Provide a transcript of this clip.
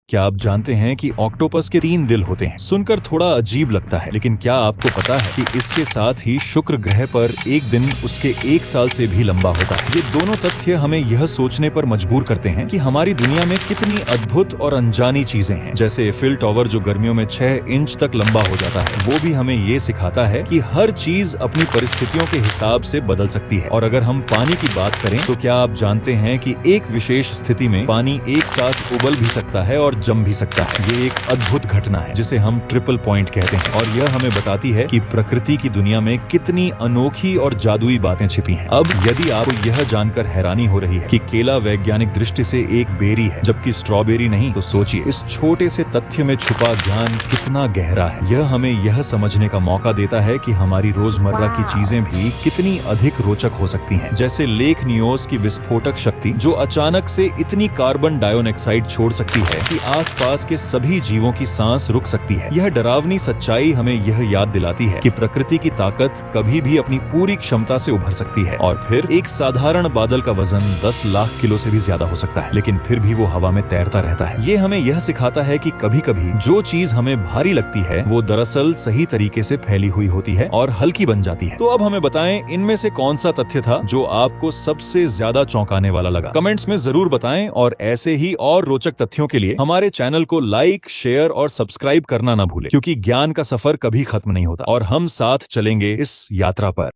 क्या आप जानते हैं कि ऑक्टोपस के 3 दिल होते हैं? सुनकर थोड़ा अजीब लगता है, लेकिन क्या आपको पता है कि इसके साथ ही शुक्र ग्रह पर एक दिन उसके 1 साल से भी लंबा होता है। ये दोनों तथ्य हमें यह सोचने पर मजबूर करते हैं कि हमारी दुनिया में कितनी अद्भुत और अनजानी चीजें हैं। जैसे एफिल टावर जो गर्मियों में 6 इंच तक लंबा हो जाता है, वो भी हमें ये सिखाता है कि हर चीज अपनी परिस्थितियों के हिसाब से बदल सकती है। और अगर हम पानी की बात करें तो क्या आप जानते हैं कि एक विशेष स्थिति में पानी एक साथ उबल भी सकता है और जम भी सकता है। ये एक अद्भुत घटना है जिसे हम ट्रिपल पॉइंट कहते हैं, और यह हमें बताती है कि प्रकृति की दुनिया में कितनी अनोखी और जादुई बातें छिपी हैं। अब यदि आपको यह जानकर हैरानी हो रही है कि केला वैज्ञानिक दृष्टि से एक बेरी है जबकि स्ट्रॉबेरी नहीं, तो सोचिए इस छोटे से तथ्य में छुपा ज्ञान कितना गहरा है। यह हमें यह समझने का मौका देता है कि हमारी रोजमर्रा की चीजें भी कितनी अधिक रोचक हो सकती हैं। जैसे लेक नियोस की विस्फोटक शक्ति जो अचानक से इतनी कार्बन डाइऑक्साइड छोड़ सकती है कि आसपास के सभी जीवों की सांस रुक सकती है। यह डरावनी सच्चाई हमें यह याद दिलाती है कि प्रकृति की ताकत कभी भी अपनी पूरी क्षमता से उभर सकती है। और फिर एक साधारण बादल का वजन 10 लाख किलो से भी ज्यादा हो सकता है, लेकिन फिर भी वो हवा में तैरता रहता है। ये हमें यह सिखाता है कि कभी-कभी जो चीज हमें भारी लगती है वो दरअसल सही तरीके से फैली हुई होती है और हल्की बन जाती है। तो अब हमें बताएं, इनमें से कौन सा तथ्य था जो आपको सबसे ज्यादा चौंकाने वाला लगा? कमेंट्स में जरूर बताएं, और ऐसे ही और रोचक तथ्यों के लिए हमारे चैनल को लाइक, शेयर और सब्सक्राइब करना ना भूलें, क्योंकि ज्ञान का सफर कभी खत्म नहीं होता और हम साथ चलेंगे इस यात्रा पर।